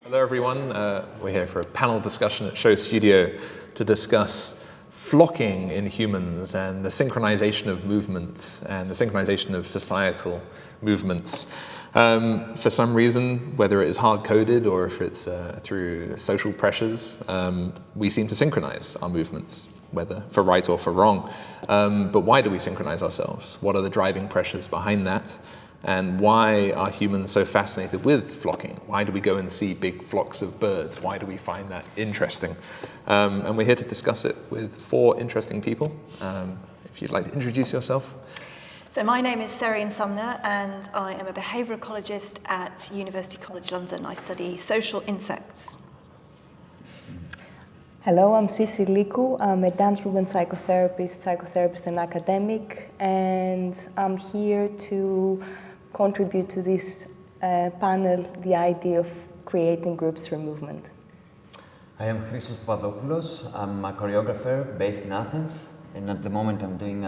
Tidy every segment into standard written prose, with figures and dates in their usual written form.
Hello everyone, we're here for a panel discussion at SHOWstudio to discuss flocking in humans and the synchronization of movements and the synchronization of societal movements. For some reason, whether it is hard-coded or if it's through social pressures, we seem to synchronize our movements, whether for right or for wrong. But why do we synchronize ourselves? What are the driving pressures behind that? And why are humans so fascinated with flocking? Why do we go and see big flocks of birds? Why do we find that interesting? And we're here to discuss it with four interesting people. If you'd like to introduce yourself. So my name is Seirian Sumner and I am a behaviour ecologist at University College London. I study social insects. Hello, I'm Sissi Lykou. I'm a dance movement psychotherapist and academic, and I'm here to contribute to this panel, the idea of creating groups through movement. I am Christos Papadopoulos. I'm a choreographer based in Athens, and at the moment I'm doing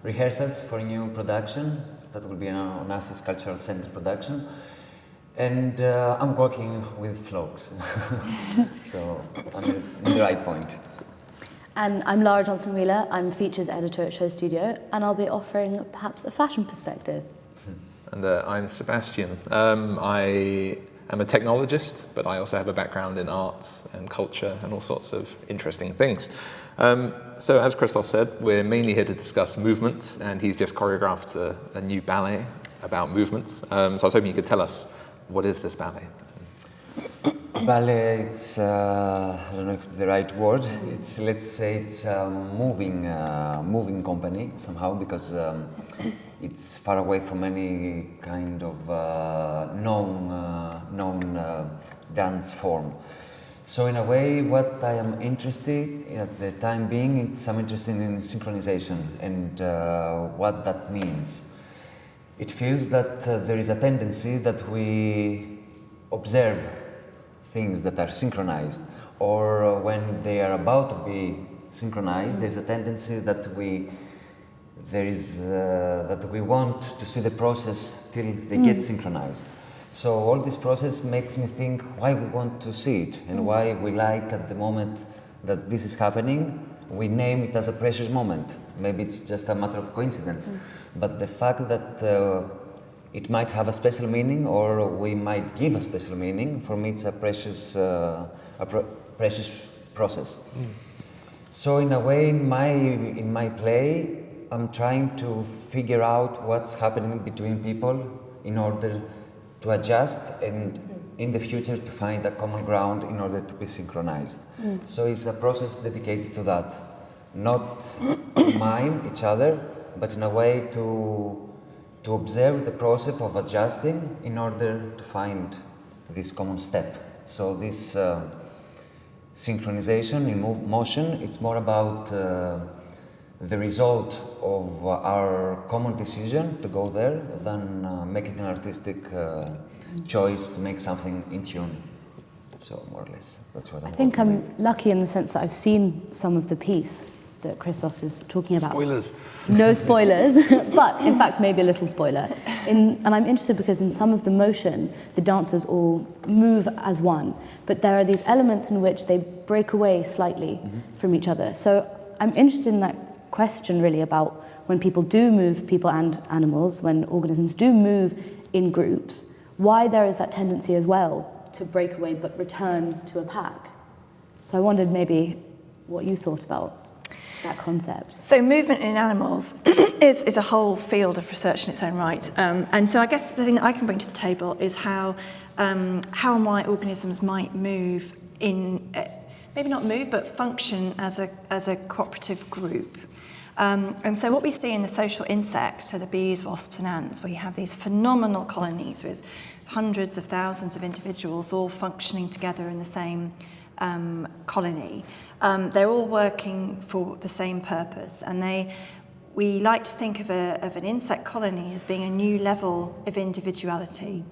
rehearsals for a new production that will be an Onassis Cultural Center production. And I'm working with flocks, so I'm in the right point. And I'm Lara Johnson-Wheeler. I'm features editor at SHOWstudio, and I'll be offering perhaps a fashion perspective. And I'm Sebastian. I am a technologist, but I also have a background in arts and culture and all sorts of interesting things. So as Christos said, we're mainly here to discuss movement, and he's just choreographed a new ballet about movements. So I was hoping you could tell us, what is this ballet? Ballet, it's, I don't know if it's the right word. It's, let's say it's a moving company somehow, because it's far away from any kind of known dance form. So in a way, what I am interested in at the time being, I'm interested in synchronization and what that means. It feels that there is a tendency that we observe things that are synchronized, or when they are about to be synchronized, there's a tendency that we want to see the process till they get synchronized. So all this process makes me think why we want to see it and why we like at the moment that this is happening. We name it as a precious moment. Maybe it's just a matter of coincidence. But the fact that it might have a special meaning, or we might give a special meaning, for me it's a precious process. So in a way, in my play, I'm trying to figure out what's happening between people in order to adjust and in the future to find a common ground in order to be synchronized. So it's a process dedicated to that. Not to mime each other, but in a way to observe the process of adjusting in order to find this common step. So this synchronization in motion, it's more about the result of our common decision to go there than making an artistic choice to make something in tune. So more or less, that's what I'm think I'm lucky in the sense that I've seen some of the piece that Christos is talking about. Spoilers. No spoilers, but in fact maybe a little spoiler. And I'm interested because in some of the motion, the dancers all move as one, but there are these elements in which they break away slightly from each other. So I'm interested in that question really about when people do move, people and animals, when organisms do move in groups, why there is that tendency as well to break away but return to a pack. So I wondered maybe what you thought about that concept. So movement in animals is a whole field of research in its own right. And so I guess the thing that I can bring to the table is how and why organisms might move in, maybe not move, but function as a cooperative group. And so what we see in the social insects, so the bees, wasps and ants, where you have these phenomenal colonies with hundreds of thousands of individuals all functioning together in the same colony. They're all working for the same purpose, and we like to think of an insect colony as being a new level of individuality.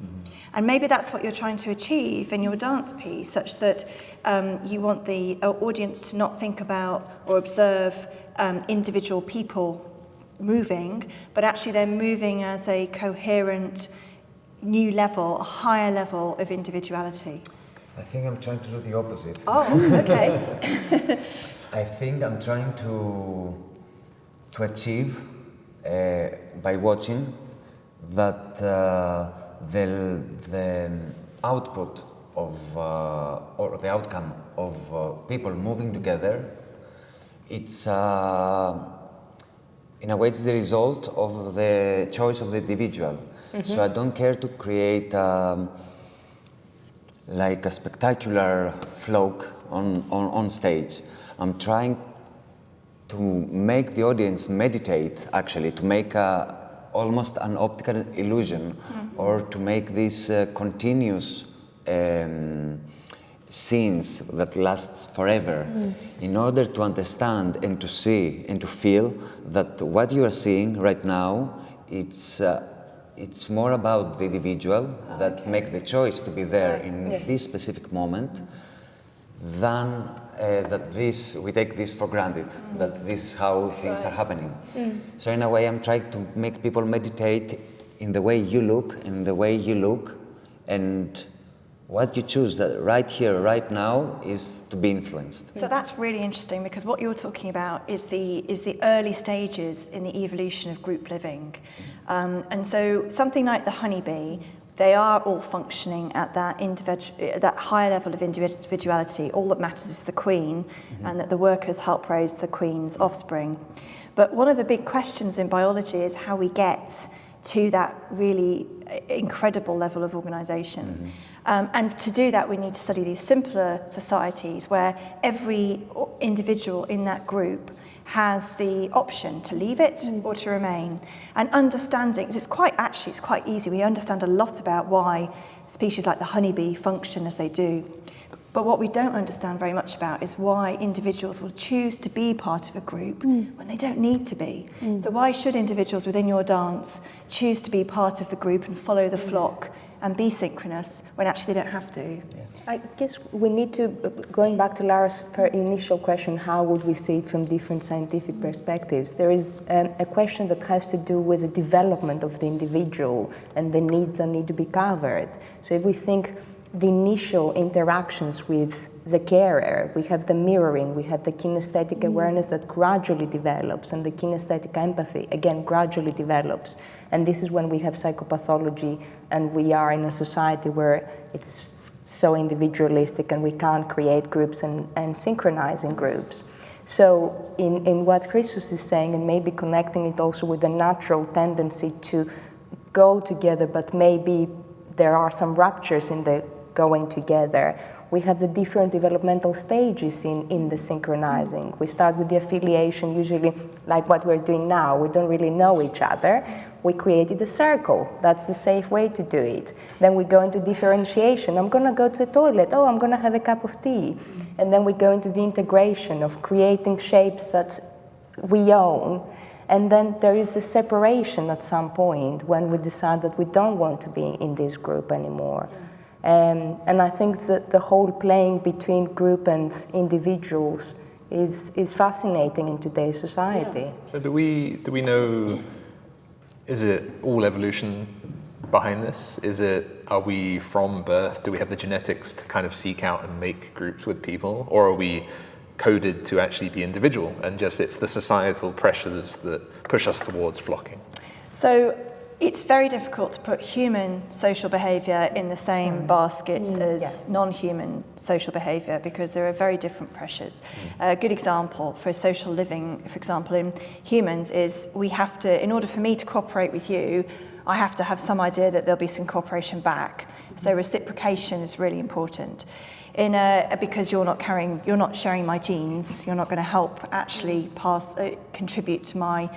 And maybe that's what you're trying to achieve in your dance piece, such that you want the audience to not think about or observe individual people moving, but actually they're moving as a coherent new level, a higher level of individuality? I think I'm trying to do the opposite. Oh, okay. I think I'm trying to achieve by watching that the output of or the outcome of people moving together, it's in a way it's the result of the choice of the individual. So I don't care to create like a spectacular float on stage. I'm trying to make the audience meditate, actually, to make almost an optical illusion, or to make these continuous scenes that last forever, in order to understand and to see and to feel that what you are seeing right now, it's more about the individual that make the choice to be there in this specific moment, than that we take this for granted, that this is how things are happening. So in a way, I'm trying to make people meditate in the way you look, and what you choose that right here, right now, is to be influenced. So that's really interesting, because what you're talking about is the early stages in the evolution of group living. And so something like the honeybee, they are all functioning at that higher level of individuality. All that matters is the queen, and that the workers help raise the queen's offspring. But one of the big questions in biology is how we get to that really incredible level of organisation. And to do that, we need to study these simpler societies where every individual in that group has the option to leave it or to remain. And understanding, it's quite easy. We understand a lot about why species like the honeybee function as they do. But what we don't understand very much about is why individuals will choose to be part of a group when they don't need to be. So why should individuals within your dance choose to be part of the group and follow the flock and be synchronous when actually they don't have to? I guess we need to, going back to Lara's initial question, how would we see it from different scientific perspectives? There is a question that has to do with the development of the individual and the needs that need to be covered. So if we think the initial interactions with the carer, we have the mirroring, we have the kinesthetic awareness that gradually develops, and the kinesthetic empathy, again, gradually develops. And this is when we have psychopathology, and we are in a society where it's so individualistic and we can't create groups and synchronize in groups. So in what Christos is saying, and maybe connecting it also with the natural tendency to go together, but maybe there are some ruptures in the going together. We have the different developmental stages in the synchronizing. We start with the affiliation, usually like what we're doing now. We don't really know each other. We created a circle. That's the safe way to do it. Then we go into differentiation. I'm going to go to the toilet. Oh, I'm going to have a cup of tea. And then we go into the integration of creating shapes that we own. And then there is the separation at some point when we decide that we don't want to be in this group anymore. And I think that the whole playing between group and individuals is fascinating in today's society. So do we know, is it all evolution behind this? Are we from birth, do we have the genetics to kind of seek out and make groups with people? Or are we coded to actually be individual, and just it's the societal pressures that push us towards flocking? So it's very difficult to put human social behaviour in the same basket as non-human social behaviour, because there are very different pressures. A good example for social living, for example, in humans is we have to, in order for me to cooperate with you, I have to have some idea that there'll be some cooperation back. So reciprocation is really important. Because you're not sharing my genes, you're not going to help actually contribute to my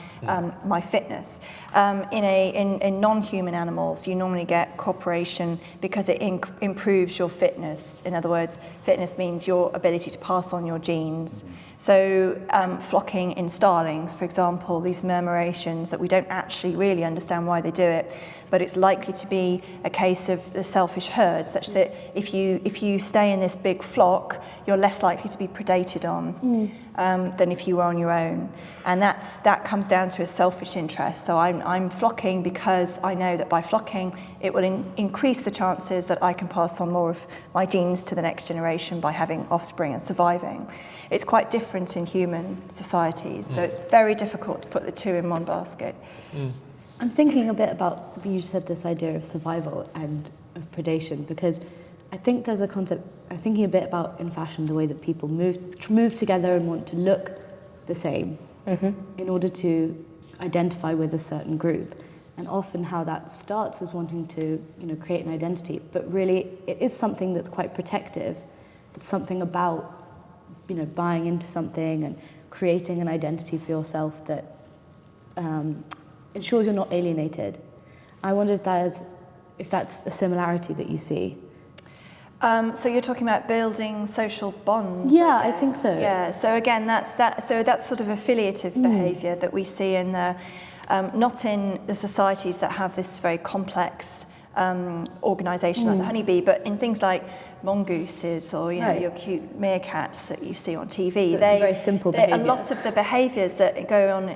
my fitness. In non-human animals, you normally get cooperation because it improves your fitness. In other words, fitness means your ability to pass on your genes. So flocking in starlings, for example, these murmurations that we don't actually really understand why they do it, but it's likely to be a case of the selfish herd, such that if you stay in this big flock, you're less likely to be predated on. than if you were on your own. And that comes down to a selfish interest. So I'm flocking because I know that by flocking, it will increase the chances that I can pass on more of my genes to the next generation by having offspring and surviving. It's quite different in human societies, so it's very difficult to put the two in one basket. I'm thinking a bit about, you said this idea of survival and of predation, because I think there's a concept, I'm thinking a bit about in fashion, the way that people move together and want to look the same in order to identify with a certain group. And often how that starts is wanting to, create an identity, but really it is something that's quite protective. It's something about, buying into something and creating an identity for yourself that ensures you're not alienated. I wonder if that's a similarity that you see. So you're talking about building social bonds. Yeah, I think so. Yeah. So again, that's sort of affiliative behaviour that we see in not in the societies that have this very complex organisation like the honeybee, but in things like mongooses or your cute meerkats that you see on TV. So it's a very simple behaviour. A lot of the behaviours that go on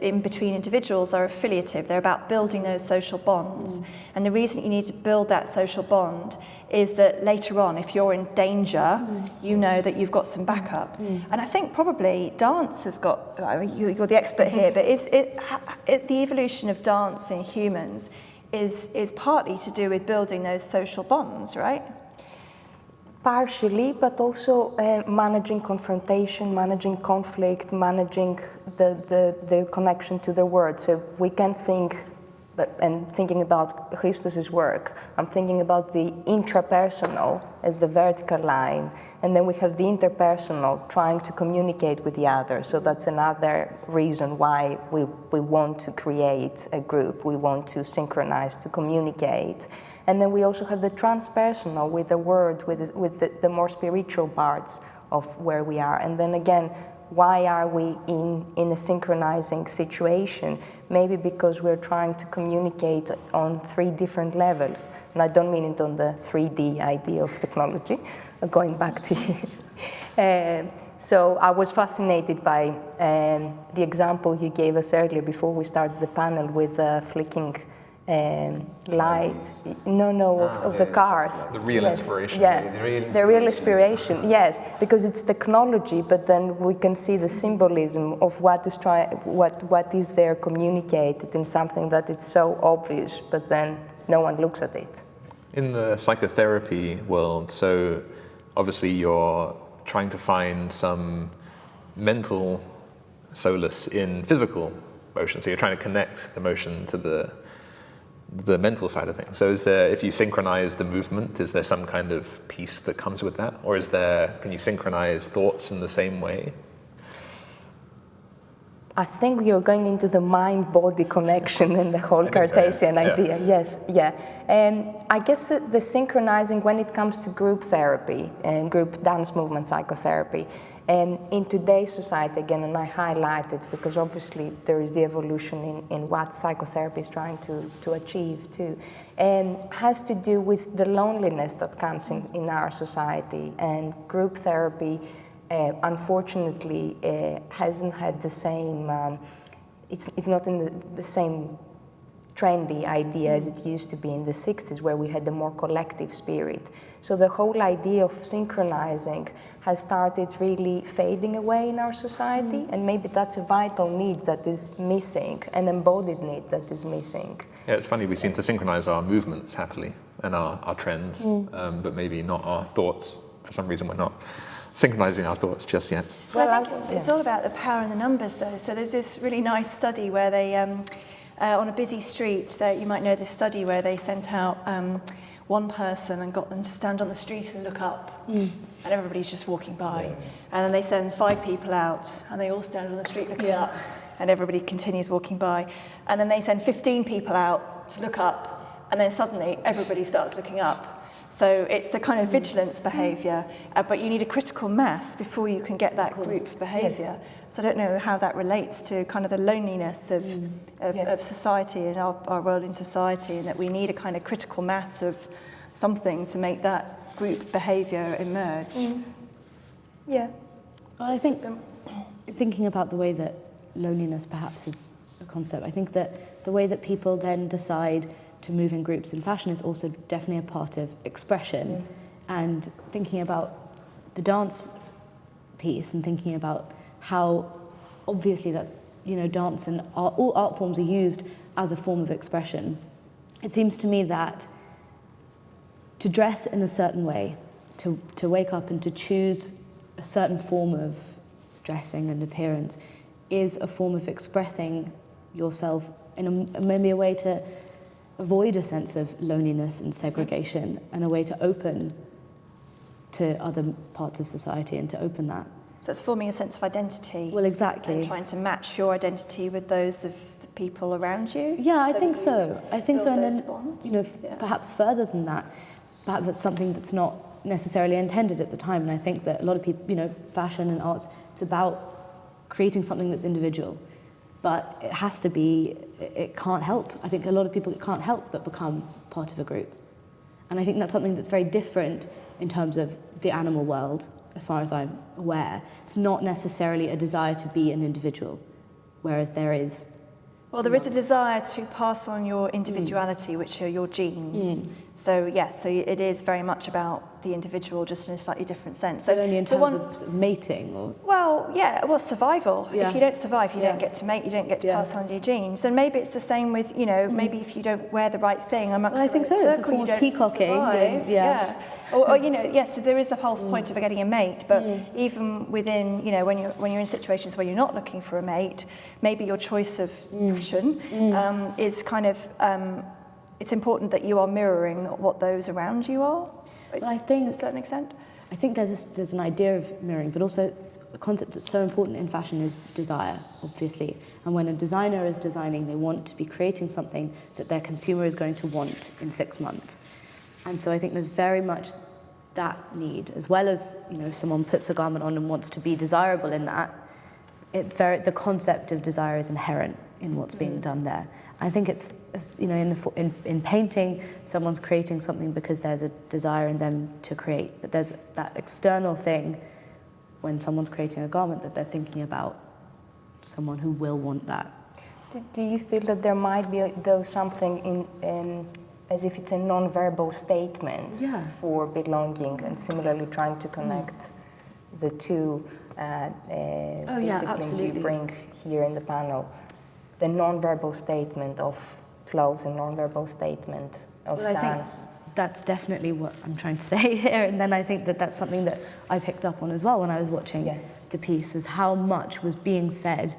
in between individuals are affiliative. They're about building those social bonds. And the reason you need to build that social bond is that later on, if you're in danger, you know that you've got some backup. And I think probably dance has got, you're the expert here, but the evolution of dance in humans is partly to do with building those social bonds, right? Partially, but also managing confrontation, managing conflict, managing the connection to the world. So we can think, and thinking about Christos's work, I'm thinking about the intrapersonal as the vertical line, and then we have the interpersonal trying to communicate with the other. So that's another reason why we want to create a group, we want to synchronize, to communicate. And then we also have the transpersonal with the word, with the more spiritual parts of where we are. And then again, why are we in a synchronizing situation? Maybe because we're trying to communicate on 3 different levels. And I don't mean it on the 3D idea of technology, going back to you. So I was fascinated by the example you gave us earlier before we started the panel with flicking lights, of the cars. The real inspiration. Yeah, the real inspiration, yes, because it's technology, but then we can see the symbolism of what is there communicated in something that it's so obvious, but then no one looks at it. In the psychotherapy world, so obviously you're trying to find some mental solace in physical motion, so you're trying to connect the motion to the mental side of things. So is there, if you synchronize the movement, is there some kind of peace that comes with that? Or can you synchronize thoughts in the same way? I think you're going into the mind-body connection and the whole Cartesian idea. Yes, yeah. And I guess the synchronizing when it comes to group therapy and group dance movement psychotherapy, and in today's society, again, and I highlight it because obviously there is the evolution in what psychotherapy is trying to achieve too, and has to do with the loneliness that comes in our society. And group therapy, unfortunately, hasn't had the same, it's not in the same trendy idea as it used to be in the 60s, where we had the more collective spirit. So the whole idea of synchronizing has started really fading away in our society, and maybe that's a vital need that is missing, an embodied need that is missing. Yeah, it's funny, we seem to synchronize our movements happily and our trends, but maybe not our thoughts. For some reason, we're not synchronizing our thoughts just yet. Well, I think it's all about the power in the numbers, though. So there's this really nice study where they, on a busy street, you might know this study where they sent out one person and got them to stand on the street and look up, and everybody's just walking by. And then they send 5 people out, and they all stand on the street looking up, and everybody continues walking by. And then they send 15 people out to look up, and then suddenly everybody starts looking up. So it's the kind of vigilance behaviour, but you need a critical mass before you can get that group behaviour. Yes. So I don't know how that relates to kind of the loneliness of society and our role in society, and that we need a kind of critical mass of something to make that group behaviour emerge. Yeah. Well, I think thinking about the way that loneliness perhaps is a concept, I think that the way that people then decide to move in groups in fashion is also definitely a part of expression. And thinking about the dance piece and thinking about how obviously that, you know, dance and art, all art forms are used as a form of expression. It seems to me that to dress in a certain way, to wake up and to choose a certain form of dressing and appearance is a form of expressing yourself in maybe a way to avoid a sense of loneliness and segregation, and a way to open to other parts of society and to open that. So it's forming a sense of identity. Well, exactly. And trying to match your identity with those of the people around you. Yeah, I think so. I think so. And then, bonds. you know, perhaps further than that, perhaps it's something that's not necessarily intended at the time. And I think that a lot of people, you know, fashion and arts, it's about creating something that's individual. But it has to be, it can't help. I think a lot of people can't help but become part of a group. And I think that's something that's very different in terms of the animal world, as far as I'm aware. It's not necessarily a desire to be an individual, whereas there is... Well, there is a desire to pass on your individuality, which are your genes. So, yes, so it is very much about the individual, just in a slightly different sense. So, but only in terms of mating? Or? Well, yeah, well, survival. Yeah. If you don't survive, you don't get to mate, you don't get to pass on your genes. And maybe it's the same with, you know, maybe if you don't wear the right thing amongst I think so. circle, It's a form of peacocking. Yeah. Or, you know, yes, so there is the whole point of getting a mate, but even within, you know, when you're in situations where you're not looking for a mate, maybe your choice of fashion is kind of, it's important that you are mirroring what those around you are, but I think, to a certain extent. I think there's an idea of mirroring, but also a concept that's so important in fashion is desire, obviously. And when a designer is designing, they want to be creating something that their consumer is going to want in 6 months. And so I think there's very much that need, as well as, you know, if someone puts a garment on and wants to be desirable in that, the concept of desire is inherent in what's being done there. I think it's you know, in painting, someone's creating something because there's a desire in them to create, but there's that external thing when someone's creating a garment that they're thinking about someone who will want that. Do you feel that there might be, though, something in as if it's a non-verbal statement for belonging, and similarly trying to connect the two disciplines you bring here in the panel? The non-verbal statement of clothes and non-verbal statement of dance. I think that's definitely what I'm trying to say here, and then I think that that's something that I picked up on as well when I was watching the piece, is how much was being said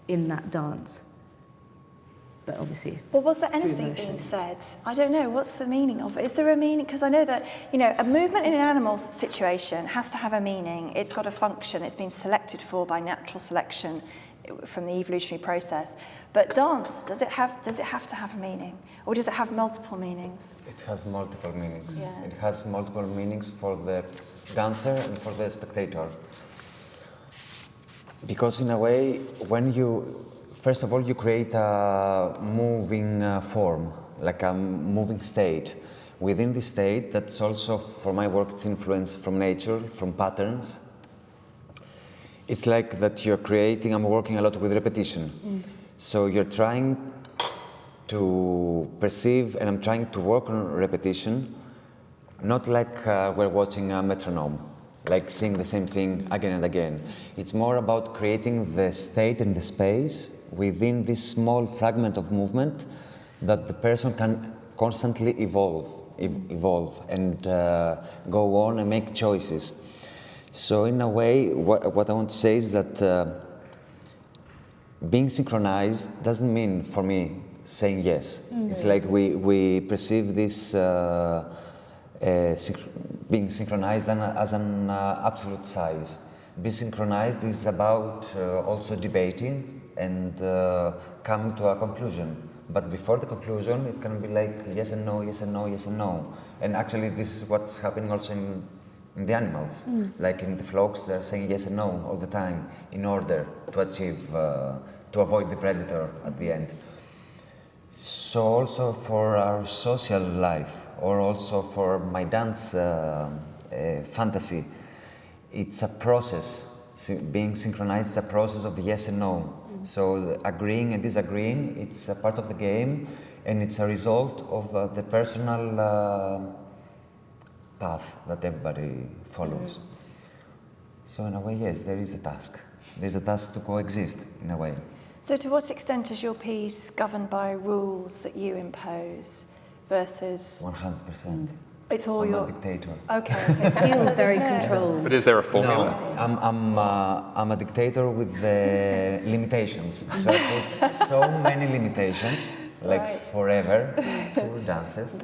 in that dance. But obviously, well, was there anything being said? I don't know. What's the meaning of it? Is there a meaning? Because I know that, you know, a movement in an animal situation has to have a meaning. It's got a function. It's been selected for by natural selection from the evolutionary process. But dance, does it have to have a meaning, or does it have multiple meanings? It has multiple meanings. Yeah. It has multiple meanings for the dancer and for the spectator. Because in a way, when you first of all, you create a moving form, like a moving state. Within this state, that's also, for my work, it's influenced from nature, from patterns. It's like that you're creating, I'm working a lot with repetition. So you're trying to perceive, and I'm trying to work on repetition, not like we're watching a metronome, like seeing the same thing again and again. It's more about creating the state and the space within this small fragment of movement that the person can constantly evolve and go on and make choices. So in a way, what I want to say is that being synchronized doesn't mean, for me, saying yes. It's like we perceive this being synchronized as an absolute size. Being synchronized is about also debating and coming to a conclusion. But before the conclusion, it can be like yes and no, yes and no, yes and no. And actually, this is what's happening also in the animals. Like in the flocks, they're saying yes and no all the time in order to achieve, to avoid the predator at the end. So also for our social life, or also for my dance fantasy, it's a process being synchronized is a process of yes and no. So agreeing and disagreeing, it's a part of the game, and it's a result of the personal path that everybody follows. So in a way, yes, there is a task. There's a task to coexist, in a way. So to what extent is your piece governed by rules that you impose versus... 100%. It's all I'm a dictator. Okay. It feels very controlled. But is there a formula? No, I'm a dictator with the limitations. So I put so many limitations, like forever, for dancers.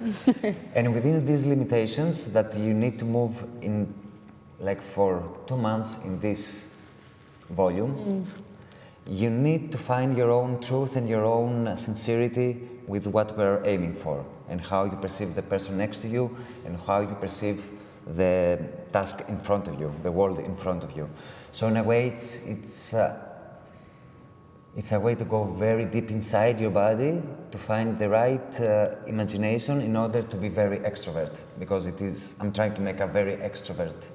And within these limitations that you need to move in, like for 2 months in this volume, you need to find your own truth and your own sincerity with what we're aiming for, and how you perceive the person next to you, and how you perceive the task in front of you, the world in front of you. So in a way, it's a way to go very deep inside your body to find the right imagination in order to be very extrovert, because I'm trying to make a very extrovert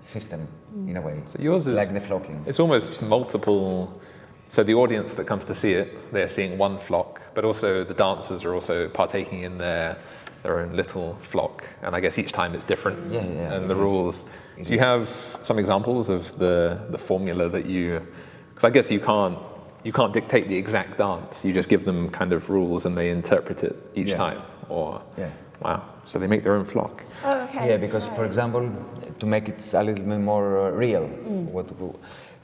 system in a way. So yours is like the flocking. It's almost multiple. So the audience that comes to see it, they're seeing one flock, but also the dancers are also partaking in their own little flock. And I guess each time it's different. Yeah, and the rules. Do you have some examples of the formula that you? Because I guess you can't dictate the exact dance. You just give them kind of rules and they interpret it each time. Or wow. So they make their own flock. Oh, okay. Yeah, because for example, to make it a little bit more real,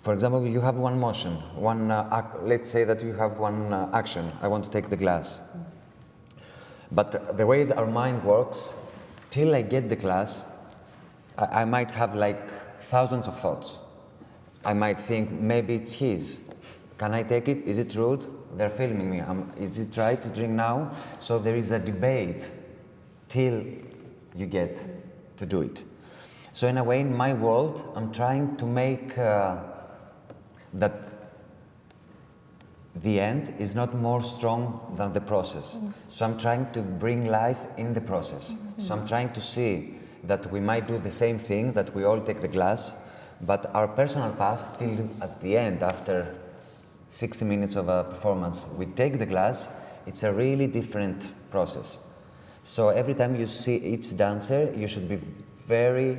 for example, you have one motion, let's say that you have one action. I want to take the glass. But the way that our mind works, till I get the glass, I might have like thousands of thoughts. I might think maybe it's his. Can I take it? Is it rude? They're filming me. Is it right to drink now? So there is a debate till you get to do it. So in a way, in my world, I'm trying to make that the end is not more strong than the process. So I'm trying to bring life in the process. So I'm trying to see that we might do the same thing, that we all take the glass, but our personal path till at the end, after 60 minutes of a performance, we take the glass, it's a really different process. So every time you see each dancer, you should be very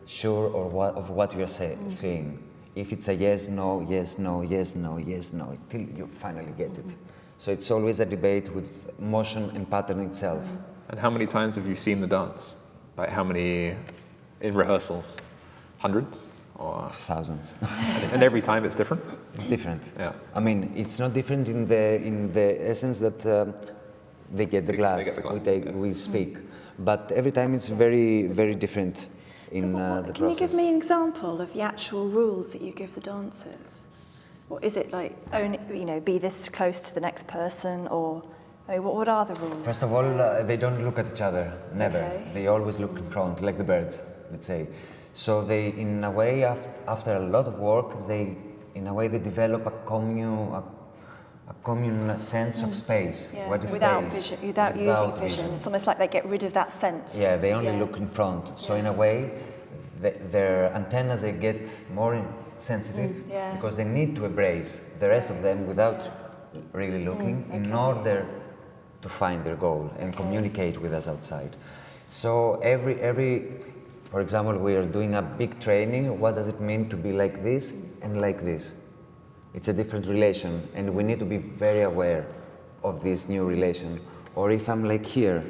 sure of what you're seeing. If it's a yes, no, yes, no, yes, no, yes, no, till you finally get it. So it's always a debate with motion and pattern itself. And how many times have you seen the dance? Like how many in rehearsals? Hundreds? Or thousands. And every time it's different? It's different. Yeah. I mean, it's not different in the essence that they get the glass, we speak. But every time it's very, very different in the process. Can you give me an example of the actual rules that you give the dancers? Or is it like, be this close to the next person, or what are the rules? First of all, they don't look at each other, never. Okay. They always look in front, like the birds, let's say. So they, in a way, after a lot of work, they develop a common sense of space. Yeah. What is without space? Vision, without using vision. It's almost like they get rid of that sense. Yeah, they only look in front. So in a way, their antennas, they get more sensitive because they need to embrace the rest of them without really looking in order to find their goal and communicate with us outside. So for example, we are doing a big training. What does it mean to be like this and like this? It's a different relation, and we need to be very aware of this new relation. Or if I'm like here,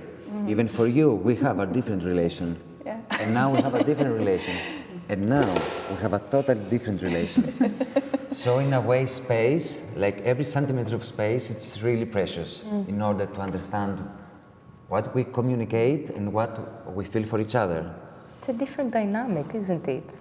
even for you, we have a different relation. Yeah. And now we have a different relation. And now we have a totally different relation. So in a way, space, like every centimeter of space, it's really precious in order to understand what we communicate and what we feel for each other. It's a different dynamic, isn't it?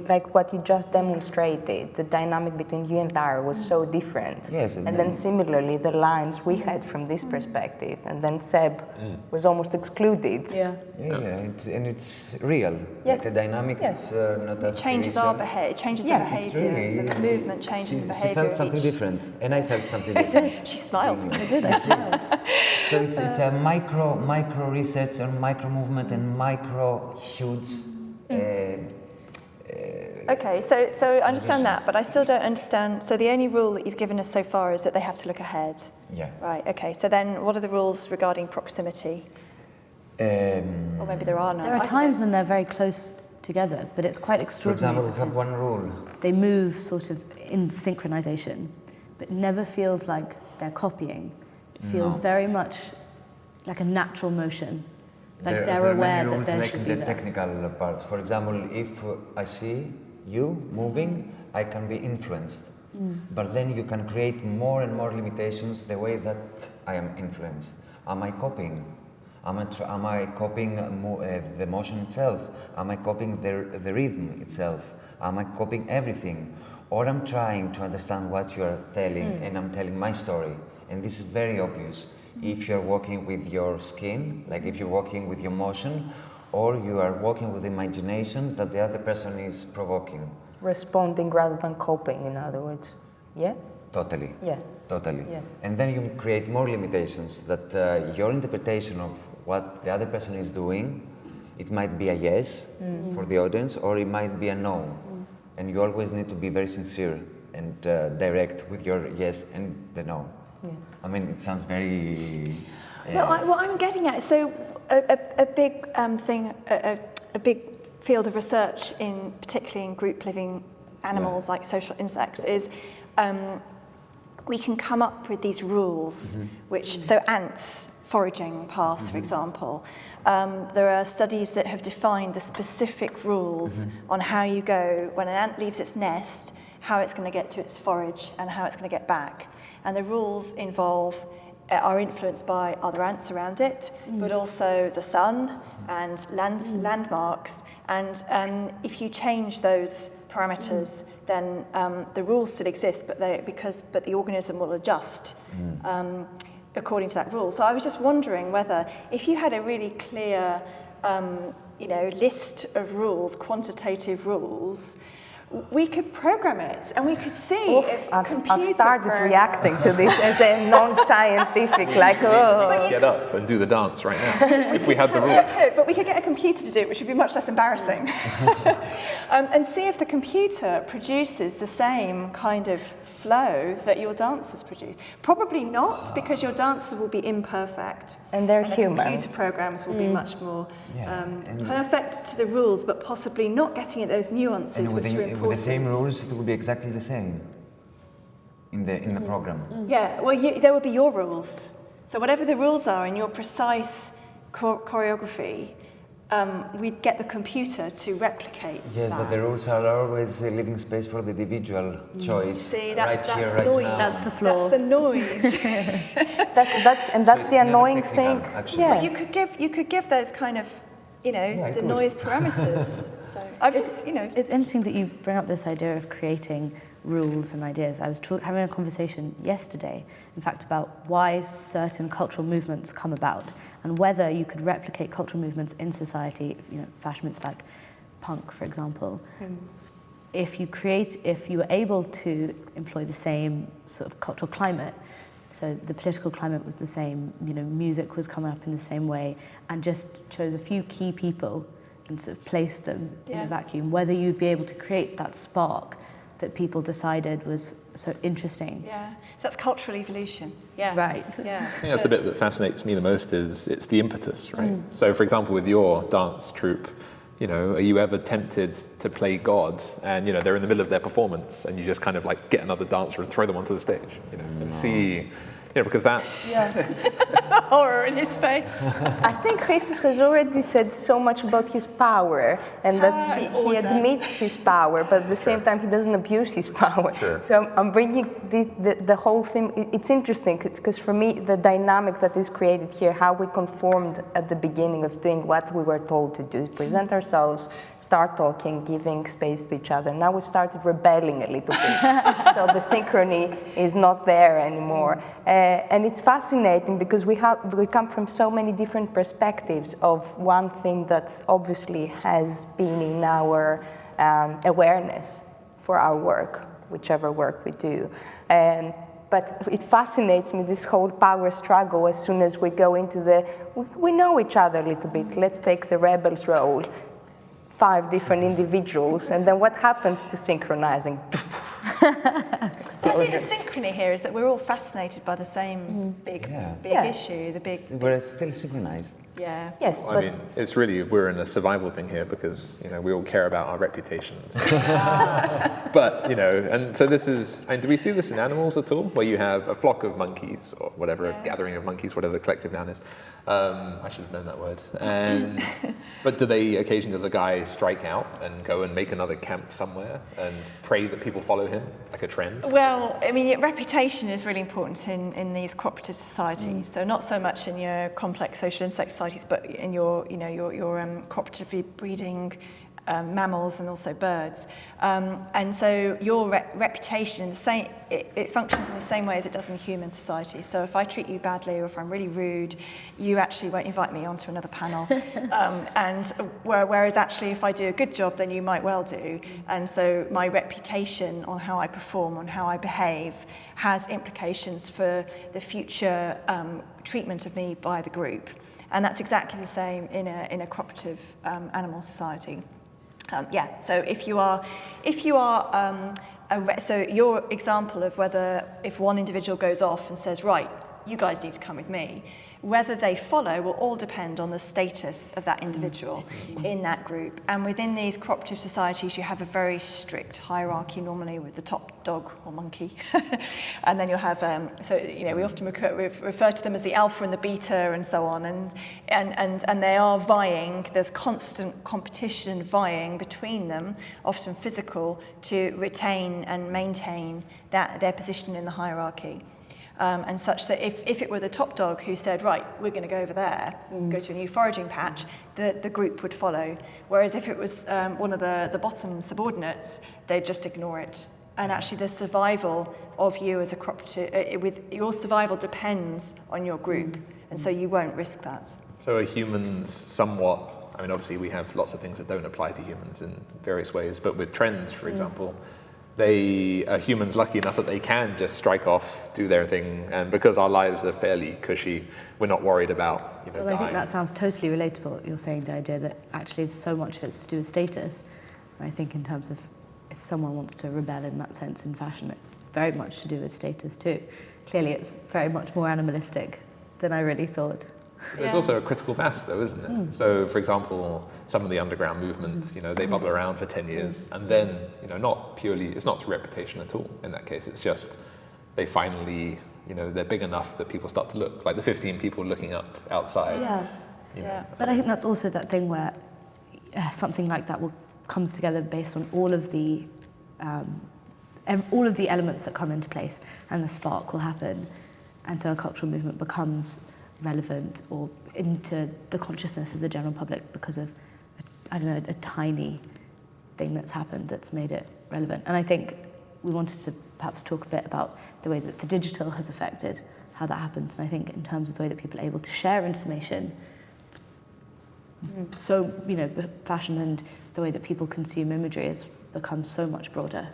Like what you just demonstrated, the dynamic between you and Lara was so different. Yes. And then similarly, the lines we had from this perspective, and then Seb was almost excluded. Yeah, and it's real. Yeah. Like a dynamic, it's not as it changes our behavior. It changes the behavior. The movement changes the behavior. She felt something different, and I felt something different. She smiled. I did. I smiled. So it's a micro research and micro movement and micro huge Okay, so I understand that, but I still don't understand. So the only rule that you've given us so far is that they have to look ahead. Yeah. Right, okay. So then what are the rules regarding proximity? Or maybe there are none. There are times when they're very close together, but it's quite For extraordinary. example, we have because one rule. They move sort of in synchronization, but it never feels like they're copying. It feels very much like a natural motion. Like There they're are aware many that rules there like should the be there. technical part. For example, if I see you moving, I can be influenced. But then you can create more and more limitations the way that I am influenced. Am I copying? Am I copying the motion itself? Am I copying the rhythm itself? Am I copying everything? Or I'm trying to understand what you are telling and I'm telling my story. And this is very obvious. If you're working with your skin, like if you're working with your motion, or you are working with imagination that the other person is provoking. Responding rather than copying, in other words. Yeah? Totally. Yeah. Totally. Yeah. And then you create more limitations that your interpretation of what the other person is doing, it might be a yes for the audience, or it might be a no. And you always need to be very sincere and direct with your yes and the no. Yeah. I mean, it sounds very... No, what I'm getting at, so a big thing, a big field of research in, particularly in group living animals like social insects, is we can come up with these rules, which, so ants, foraging paths, for example, there are studies that have defined the specific rules on how you go, when an ant leaves its nest, how it's going to get to its forage and how it's going to get back. And the rules are influenced by other ants around it, but also the sun and landmarks. And if you change those parameters, then the rules still exist, but the organism will adjust according to that rule. So I was just wondering whether, if you had a really clear, list of rules, quantitative rules, we could program it and we could see if I've computer started programs- reacting to this as a non-scientific, like, oh. Get up and do the dance right now, if we had the rules. But we could get a computer to do it, which would be much less embarrassing. And see if the computer produces the same kind of flow that your dancers produce. Probably not, because your dancers will be imperfect. And they're the humans. Computer programs will be much more and perfect to the rules, but possibly not getting at those nuances And which are important. with the same rules, it will be exactly the same in the program. Yeah, well, there will be your rules. So whatever the rules are in your precise choreography, we'd get the computer to replicate Yes, that. but the rules are always leaving space for the individual choice. See, right that's here, right noise. now. That's the flaw. That's the noise. That's So the it's never annoying technical, thing. actually. Yeah. you could give those kind of, I the could. noise parameters. So I've just, It's interesting that you bring up this idea of creating rules and ideas. I was having a conversation yesterday, in fact, about why certain cultural movements come about and whether you could replicate cultural movements in society, fashion movements like punk, for example. If you were able to employ the same sort of cultural climate, so the political climate was the same, music was coming up in the same way, and just chose a few key people and sort of placed them in a vacuum, whether you'd be able to create that spark that people decided was so interesting. yeah, that's cultural evolution. Yeah. Right. Yeah. I think that's the bit that fascinates me the most is it's the impetus, right? So for example, with your dance troupe, are you ever tempted to play God and, they're in the middle of their performance and you just kind of like get another dancer and throw them onto the stage, and see, because that's... Horror in his face. I think Christos has already said so much about his power and that he admits his power, but at the same time he doesn't abuse his power. Sure. So I'm bringing the whole thing. It's interesting because for me the dynamic that is created here, how we conformed at the beginning of doing what we were told to do, present ourselves, start talking, giving space to each other. Now we've started rebelling a little bit, so the synchrony is not there anymore. And it's fascinating because we come from so many different perspectives of one thing that obviously has been in our awareness for our work, whichever work we do. But it fascinates me, this whole power struggle, as soon as we go into we know each other a little bit. Let's take the rebel's role. 5 different individuals, and then what happens to synchronizing? I think the synchrony here is that we're all fascinated by the same big issue, the big... We're still synchronized. Yeah. Yes, Well, I mean, it's really, we're in a survival thing here because, you know, we all care about our reputations. But, you know, and so this is, and do we see this in animals at all? Where you have a flock of monkeys or whatever, a gathering of monkeys, whatever the collective noun is. I should have known that word. And, but do they, occasionally does a guy strike out and go and make another camp somewhere and pray that people follow him, like a trend? Well, I mean, reputation is really important in these cooperative societies. So not so much in your complex social insect societies, but in your, you know, your cooperatively breeding mammals and also birds. And so your reputation, in the same, it functions in the same way as it does in human society. So if I treat you badly or if I'm really rude, you actually won't invite me onto another panel. And whereas actually if I do a good job, then you might well do. And so my reputation on how I perform, on how I behave, has implications for the future treatment of me by the group. And that's exactly the same in a cooperative animal society. So if you are, so your example of whether if one individual goes off and says, right, you guys need to come with me, whether they follow will all depend on the status of that individual in that group. And within these cooperative societies, you have a very strict hierarchy, normally with the top dog or monkey. And then you'll have, so, you know, we often refer to them as the alpha and the beta and so on. And they are vying, there's constant competition vying between them, often physical, to retain and maintain their position in the hierarchy. And such that if it were the top dog who said, right, we're going to go over there, go to a new foraging patch, the group would follow. Whereas if it was one of the bottom subordinates, they'd just ignore it. And actually the survival of you as a cooperative, with your survival depends on your group. And so you won't risk that. So are humans somewhat, I mean, obviously we have lots of things that don't apply to humans in various ways, but with trends, for example, humans lucky enough that they can just strike off, do their thing, and because our lives are fairly cushy, we're not worried about, you know, Well, I think dying. that sounds totally relatable. You're saying the idea that actually so much of it's to do with status. And I think in terms of if someone wants to rebel in that sense in fashion, it's very much to do with status too. Clearly, it's very much more animalistic than I really thought. There's also a critical mass, though, isn't it? So, for example, some of the underground movements, you know, they bubble around for 10 years, and then, you know, not purely, it's not through reputation at all in that case. It's just they finally, you know, they're big enough that people start to look, like the 15 people looking up outside. Yeah. You know. But I think that's also that thing where something like that comes together based on all of the elements that come into place, and the spark will happen, and so a cultural movement becomes relevant or into the consciousness of the general public because of, a tiny thing that's happened that's made it relevant. And I think we wanted to perhaps talk a bit about the way that the digital has affected how that happens. And I think in terms of the way that people are able to share information, so, you know, fashion and the way that people consume imagery has become so much broader.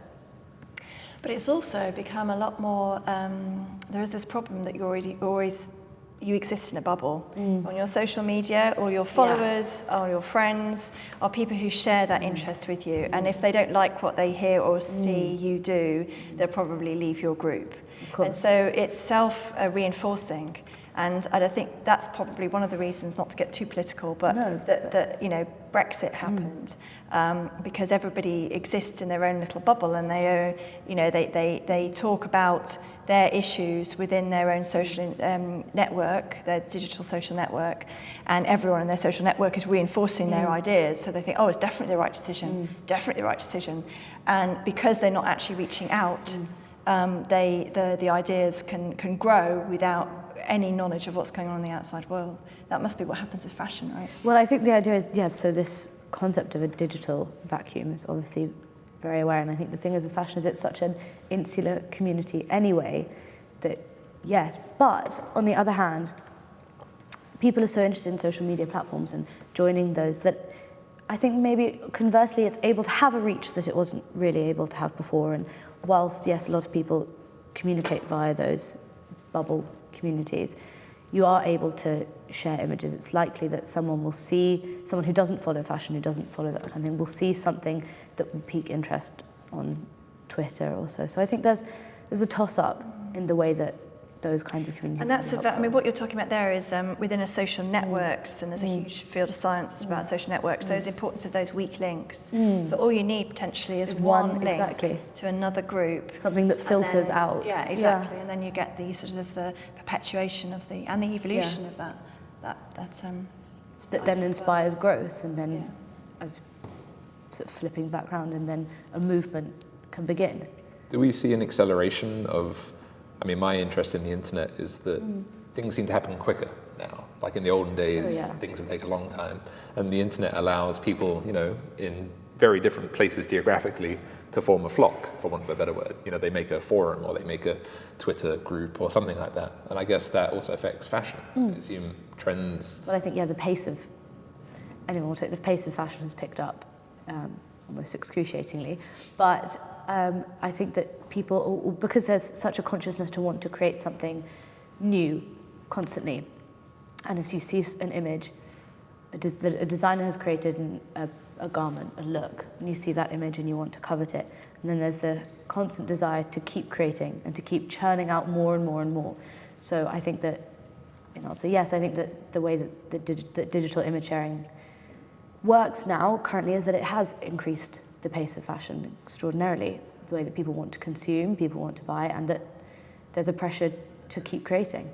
But it's also become a lot more, there is this problem that you exist in a bubble. On your social media, all your followers, all your friends, are people who share that interest with you. And if they don't like what they hear or see you do, they'll probably leave your group. And so it's self-reinforcing. And I think that's probably one of the reasons, not to get too political, but that you know, Brexit happened because everybody exists in their own little bubble, and they talk about their issues within their own social network, their digital social network, and everyone in their social network is reinforcing their ideas. So they think, oh, it's definitely the right decision, definitely the right decision. And because they're not actually reaching out, the ideas can grow without any knowledge of what's going on in the outside world. That must be what happens with fashion, right? Well, I think the idea is, so this concept of a digital vacuum is obviously very aware, and I think the thing is with fashion is it's such an insular community anyway that, yes, but on the other hand, people are so interested in social media platforms and joining those that I think maybe conversely it's able to have a reach that it wasn't really able to have before. And whilst, yes, a lot of people communicate via those bubble communities, you are able to share images. It's likely that someone who doesn't follow fashion, who doesn't follow that kind of thing, will see something that will pique interest on Twitter or so. So I think there's a toss-up in the way that those kinds of communities. And that's what you're talking about there is within a social networks, and there's a huge field of science about social networks. Those importance of those weak links. So all you need potentially is one link to another group, something that filters out. Yeah, exactly. Yeah. And then you get the sort of the perpetuation of the evolution of that then inspires growth, and then as sort of flipping back around, and then a movement can begin. Do we see an acceleration of? I mean, my interest in the internet is that things seem to happen quicker now. Like in the olden days, things would take a long time. And the internet allows people, in very different places geographically to form a flock, for want of a better word. They make a forum or they make a Twitter group or something like that. And I guess that also affects fashion. I assume trends. Well, I think, the pace of fashion has picked up almost excruciatingly. But I think that people, because there's such a consciousness to want to create something new constantly, and if you see an image, a designer has created a garment, a look, and you see that image and you want to covet it, and then there's the constant desire to keep creating and to keep churning out more and more and more. So I think that, yes, I think that the way that digital image sharing works now currently is that it has increased the pace of fashion extraordinarily, the way that people want to consume, people want to buy, and that there's a pressure to keep creating.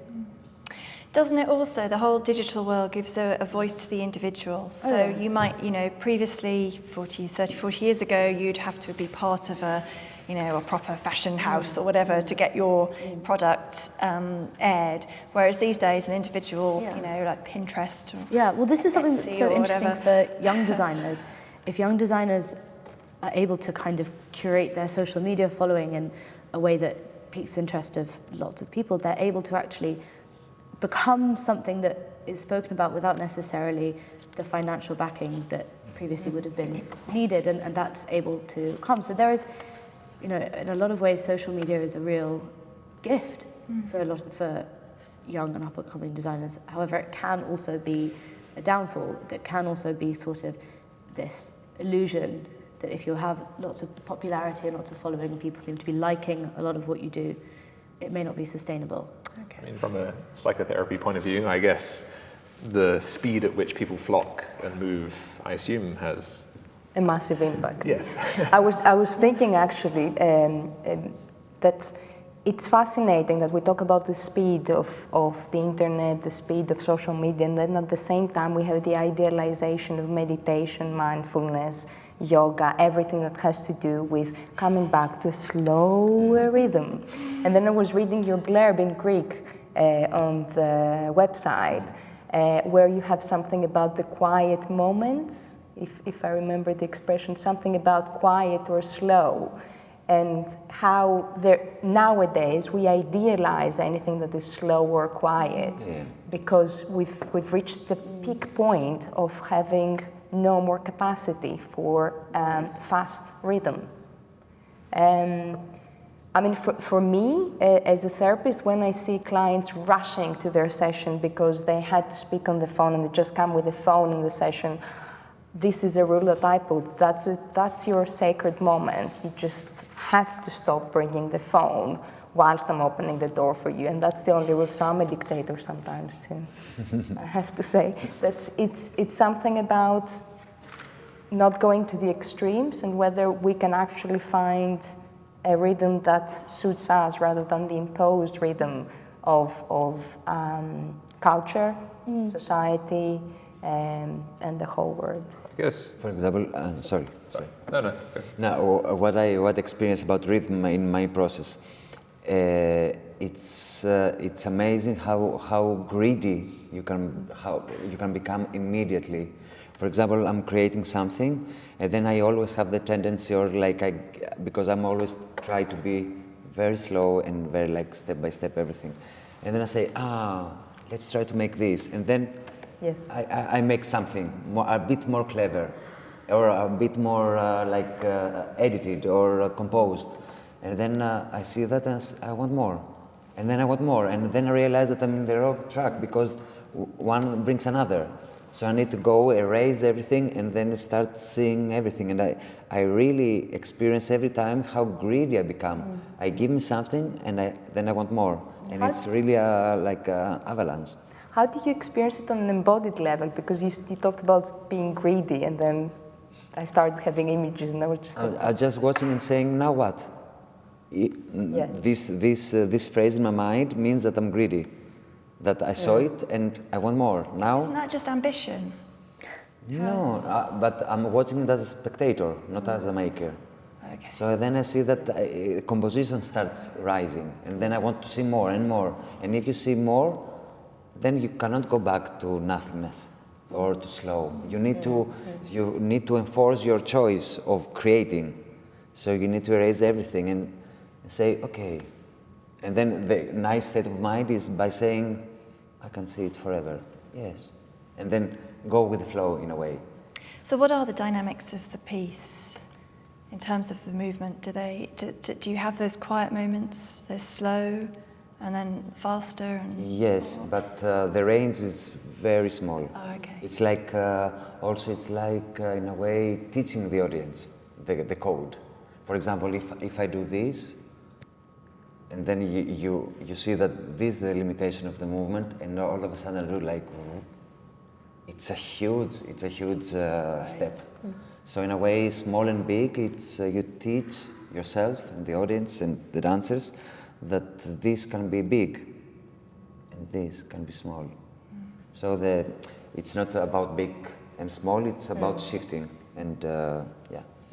Doesn't it also, the whole digital world gives a voice to the individual. So you might, previously 40 years ago, you'd have to be part of a proper fashion house or whatever to get your product aired. Whereas these days, an individual, like Pinterest or well, this is something that's so interesting for young designers. If young designers are able to kind of curate their social media following in a way that piques the interest of lots of people, they're able to actually become something that is spoken about without necessarily the financial backing that previously would have been needed, and that's able to come. So there is, in a lot of ways, social media is a real gift for young and up-and-coming designers. However, it can also be a downfall. That can also be sort of this illusion that if you have lots of popularity and lots of following and people seem to be liking a lot of what you do, it may not be sustainable. Okay. I mean, from a psychotherapy point of view, I guess the speed at which people flock and move, I assume, has a massive impact. Yes. I was thinking actually that it's fascinating that we talk about the speed of the internet, the speed of social media, and then at the same time we have the idealization of meditation, mindfulness, yoga, everything that has to do with coming back to a slower rhythm. And then I was reading your blurb in Greek on the website, where you have something about the quiet moments, if I remember the expression, something about quiet or slow, and how nowadays we idealize anything that is slow or quiet, because we've reached the peak point of having no more capacity for fast rhythm. I mean, for me, as a therapist, when I see clients rushing to their session because they had to speak on the phone and they just come with the phone in the session, this is a rule that I put. That's your sacred moment. You just have to stop bringing the phone whilst I'm opening the door for you. And that's the only rule. So I'm a dictator sometimes too. I have to say that it's something about not going to the extremes and whether we can actually find a rhythm that suits us rather than the imposed rhythm of culture, society, and the whole world. I guess. For example, sorry. No. Now, what experience about rhythm in my process? It's amazing how greedy you can become immediately. For example, I'm creating something, and then I always have the tendency, because I'm always try to be very slow and very step by step everything, and then I say, let's try to make this, and then I make something a bit more clever, or a bit more edited or composed, and then I see that and I want more. and then I want more, and then I realize that I'm in the wrong track because one brings another. So I need to go erase everything and then start seeing everything. And I really experience every time how greedy I become. I give me something and then I want more. And it's really like an avalanche. How do you experience it on an embodied level? Because you talked about being greedy, and then I started having images, and I was just... I was just watching and saying, now what? This phrase in my mind means that I'm greedy. That I saw it and I want more. Now... Isn't that just ambition? No, but I'm watching it as a spectator, not as a maker. Okay. So then I see that composition starts rising, and then I want to see more and more. And if you see more, then you cannot go back to nothingness or to slow. You need to enforce your choice of creating. So you need to erase everything and say, okay. And then the nice state of mind is by saying, I can see it forever. Yes. And then go with the flow in a way. So what are the dynamics of the piece in terms of the movement? Do you have those quiet moments, those slow, and then faster? Yes, but the range is very small. Oh, okay. It's like, in a way, teaching the audience the code. For example, if I do this, and then you see that this is the limitation of the movement, and all of a sudden I do like, it's a huge step. So in a way, small and big, it's you teach yourself and the audience and the dancers that this can be big and this can be small. So it's not about big and small, it's about shifting and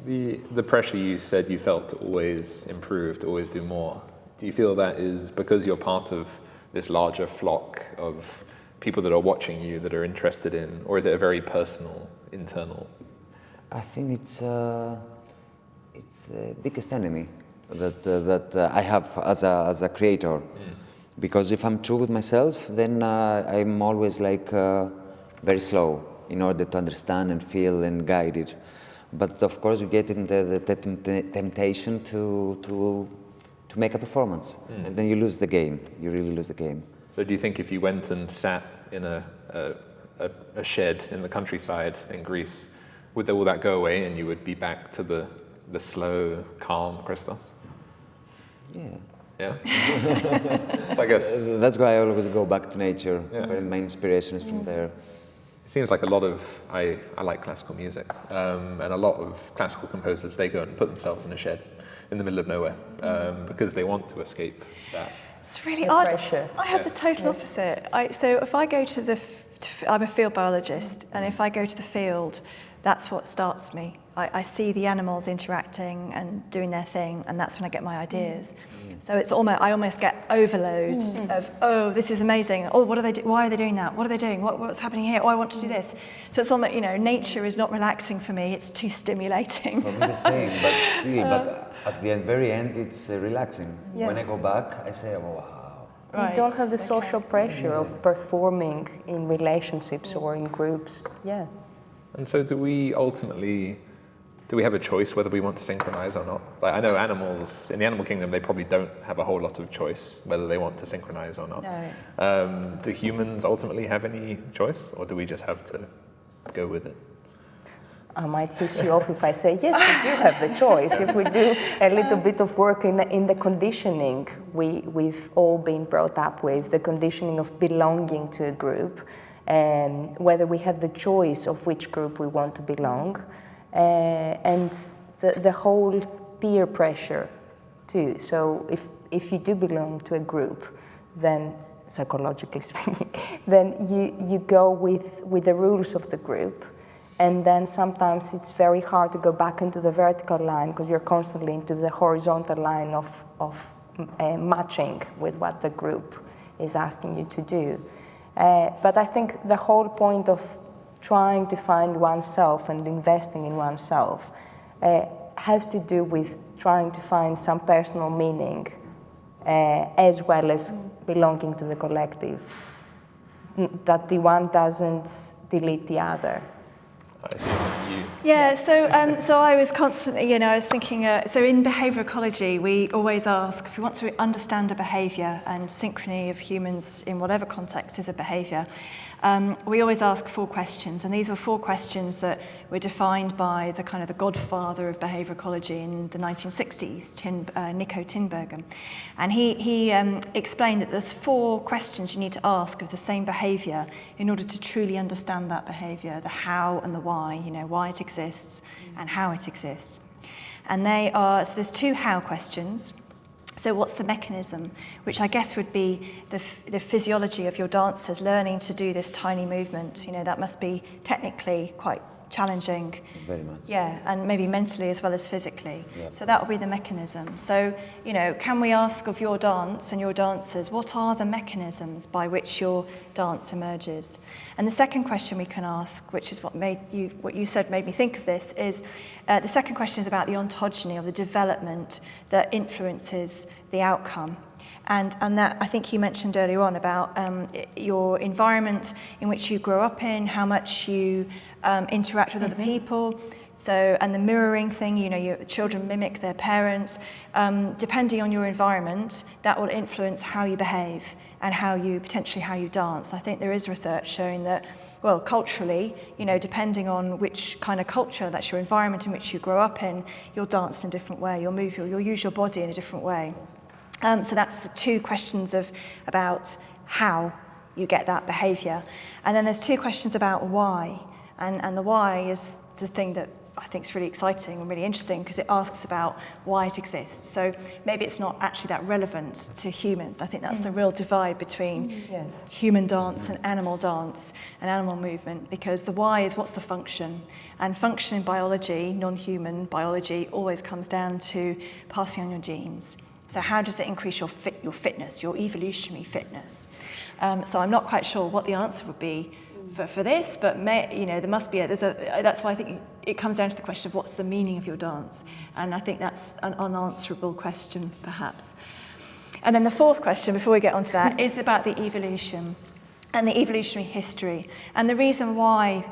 The pressure you said you felt to always improve, to always do more. Do you feel that is because you're part of this larger flock of people that are watching you, that are interested in, or is it a very personal, internal? I think it's the biggest enemy that I have as a creator. Because if I'm true with myself, then I'm always like very slow in order to understand and feel and guide it. But of course, you get in the temptation to make a performance, and then you lose the game. You really lose the game. So do you think if you went and sat in a shed in the countryside in Greece, would all that go away and you would be back to the slow, calm Christos? Yeah. Yeah? So I guess... That's why I always go back to nature. Yeah. My inspiration is from there. It seems like a lot of... I like classical music, and a lot of classical composers, they go and put themselves in a shed in the middle of nowhere because they want to escape that. It's really odd. I have the total opposite. So if I go to I'm a field biologist, and if I go to the field, that's what starts me. I see the animals interacting and doing their thing, and that's when I get my ideas. So it's I almost get overload of, oh, this is amazing. Oh, what are they? Why are they doing that? What are they doing? What's happening here? Oh, I want to do this. So it's almost, nature is not relaxing for me. It's too stimulating. For me the same, but still, but at the very end, it's relaxing. Yeah. When I go back, I say, oh, wow. Right. You don't have the social pressure of performing in relationships or in groups. Yeah. And so do we have a choice whether we want to synchronize or not? Like I know animals, in the animal kingdom, they probably don't have a whole lot of choice whether they want to synchronize or not. No. Do humans ultimately have any choice, or do we just have to go with it? I might piss you off if I say, yes, we do have the choice. If we do a little bit of work in the conditioning we've all been brought up with, the conditioning of belonging to a group, and whether we have the choice of which group we want to belong, and the whole peer pressure too. So if you do belong to a group, then psychologically speaking, then you go with the rules of the group. And then sometimes it's very hard to go back into the vertical line because you're constantly into the horizontal line of matching with what the group is asking you to do. But I think the whole point of trying to find oneself and investing in oneself has to do with trying to find some personal meaning as well as belonging to the collective. That the one doesn't delete the other. I assume you. Yeah, so I was constantly, I was thinking, so in behaviour ecology, we always ask, if we want to understand a behaviour and synchrony of humans in whatever context is a behaviour, we always ask 4 questions, and these were 4 questions that were defined by the kind of the godfather of behaviour ecology in the 1960s, Nico Tinbergen. And he explained that there's 4 questions you need to ask of the same behaviour in order to truly understand that behaviour, the how and the why, why it exists and how it exists. And they are, so there's 2 how questions. So what's the mechanism, which I guess would be the physiology of your dancers learning to do this tiny movement. That must be technically quite challenging. Very much. Yeah, and maybe mentally as well as physically. Yeah, so that will be the mechanism. So, can we ask of your dance and your dancers, what are the mechanisms by which your dance emerges? And the second question we can ask, which is what you said made me think of this, is the second question is about the ontogeny, or the development that influences the outcome. And that, I think you mentioned earlier on about your environment in which you grow up in, how much you interact with other people. So, and the mirroring thing, your children mimic their parents. Depending on your environment, that will influence how you behave and potentially how you dance. I think there is research showing that, well, culturally, depending on which kind of culture, that's your environment in which you grow up in, you'll dance in a different way, you'll use your body in a different way. So that's the 2 questions about how you get that behaviour. And then there's 2 questions about why. And the why is the thing that I think is really exciting and really interesting, because it asks about why it exists. So maybe it's not actually that relevant to humans. I think that's the real divide between human dance and animal movement, because the why is what's the function. And function in biology, non-human biology, always comes down to passing on your genes. So how does it increase your fitness, your evolutionary fitness? So I'm not quite sure what the answer would be for this, but there must be that's why I think it comes down to the question of what's the meaning of your dance, and I think that's an unanswerable question, perhaps. And then the 4th question, before we get onto that, is about the evolution and the evolutionary history, and the reason why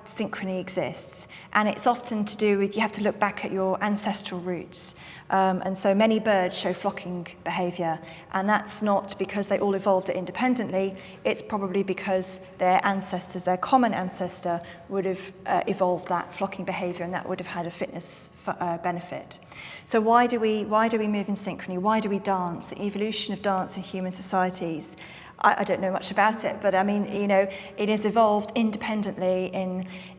synchrony exists. And it's often to do with, you have to look back at your ancestral roots. And so many birds show flocking behaviour, and that's not because they all evolved it independently, it's probably because their common ancestor would have evolved that flocking behaviour, and that would have had a fitness benefit. So why do we move in synchrony? Why do we dance? The evolution of dance in human societies. I don't know much about it, but I mean, it has evolved independently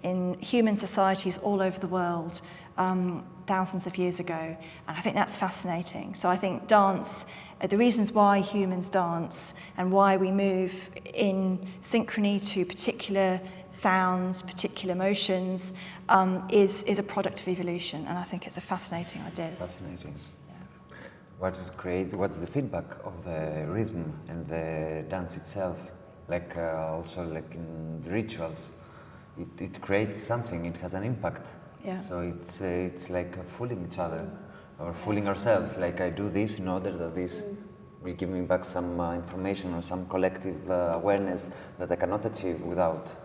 in human societies all over the world thousands of years ago, and I think that's fascinating. So I think dance, the reasons why humans dance and why we move in synchrony to particular sounds, particular motions, is a product of evolution, and I think it's a fascinating idea. It's fascinating. What it creates, what's the feedback of the rhythm and the dance itself, also in the rituals, it creates something, it has an impact. Yeah. So it's like fooling each other or fooling ourselves, I do this in order that this will give me back some information or some collective awareness that I cannot achieve without,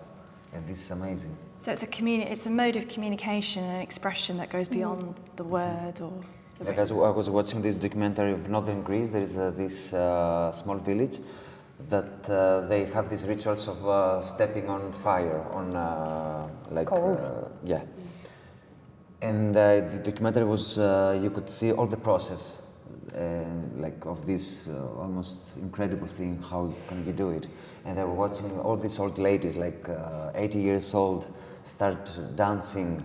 and this is amazing. So it's a mode of communication and expression that goes beyond the word or As I was watching this documentary of northern Greece, there is this small village that they have these rituals of stepping on fire, on And the documentary was, you could see all the process, of this almost incredible thing, how can you do it? And they were watching all these old ladies, 80 years old, start dancing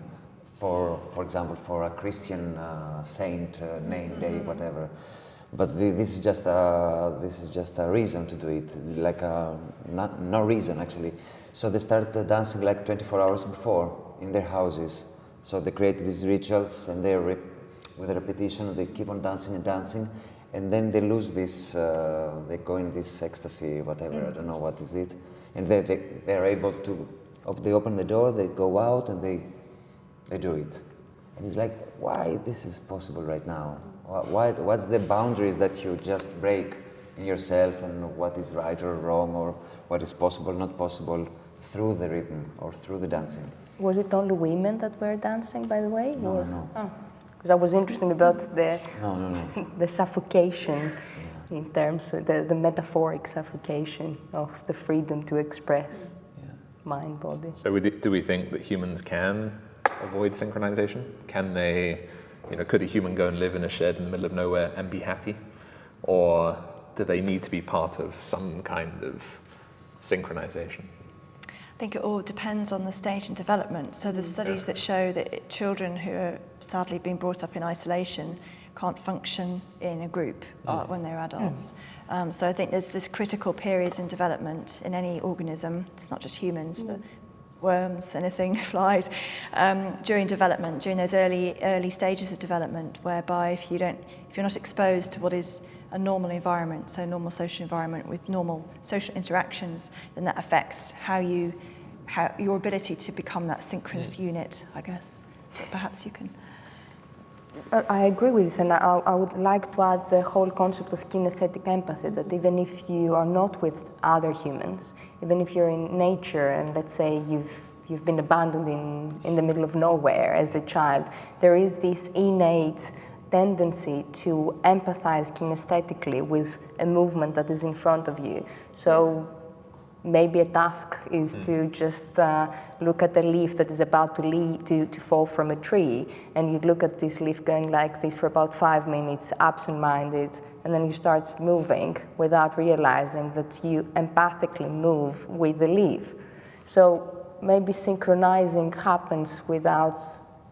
for example, for a Christian saint, name, day, whatever. But this is just a reason to do it, no reason actually. So they started dancing 24 hours before in their houses. So they create these rituals, and with a repetition, they keep on dancing and dancing, and then they lose this. They go in this ecstasy, whatever. I don't know what is it, and they're able to. They open the door, they go out, and they do it. And it's why this is possible right now? What's the boundaries that you just break in yourself, and what is right or wrong, or what is possible, not possible? through the rhythm or through the dancing. Was it only women that were dancing, by the way? No, no. Oh, because I was interested about No. the suffocation in terms of the metaphoric suffocation of the freedom to express mind, body. So do we think that humans can avoid synchronization? Can they, could a human go and live in a shed in the middle of nowhere and be happy? Or do they need to be part of some kind of synchronization? I think it all depends on the stage in development. So there's studies that show that children who are sadly being brought up in isolation can't function in a group when they're adults. So I think there's this critical period in development in any organism. It's not just humans, but worms, anything, flies, during development, during those early stages of development, whereby if you're not exposed to what is a normal environment, so normal social environment with normal social interactions, then that affects how your ability to become that synchronous unit, I guess. But perhaps you can. I agree with this, and I would like to add the whole concept of kinesthetic empathy, that even if you are not with other humans, even if you're in nature and let's say you've been abandoned in the middle of nowhere as a child, there is this innate tendency to empathize kinesthetically with a movement that is in front of you. So maybe a task is to just look at a leaf that is about to fall from a tree, and you look at this leaf going like this for about 5 minutes, absent-minded, and then you start moving without realizing that you empathically move with the leaf. So maybe synchronizing happens without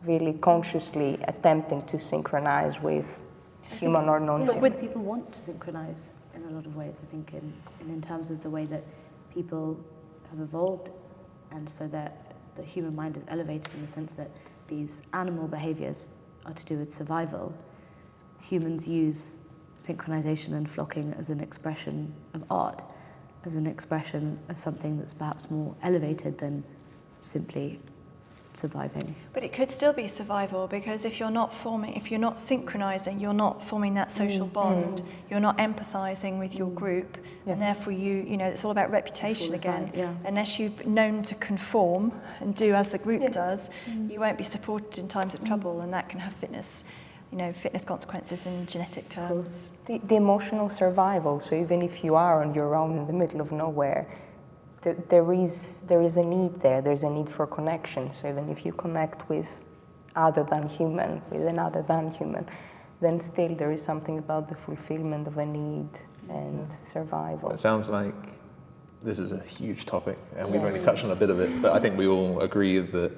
really consciously attempting to synchronize with human or non-human. But people want to synchronize in a lot of ways, I think, in terms of the way that people have evolved, and so that the human mind is elevated in the sense that these animal behaviors are to do with survival. Humans use synchronization and flocking as an expression of art, as an expression of something that's perhaps more elevated than simply surviving. But it could still be survival, because if you're not synchronizing, you're not forming that social bond, you're not empathizing with your group, and therefore it's all about reputation again. Unless you're known to conform and do as the group does, you won't be supported in times of trouble, and that can have fitness consequences in genetic terms. The emotional survival, so even if you are on your own in the middle of nowhere, there is a need there. There's a need for connection. So even if you connect with another than human, then still there is something about the fulfillment of a need and survival. It sounds like this is a huge topic, and we've only touched on a bit of it, but I think we all agree that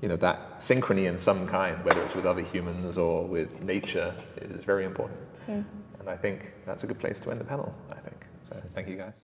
that synchrony in some kind, whether it's with other humans or with nature, is very important. And I think that's a good place to end the panel, I think. So thank you, guys.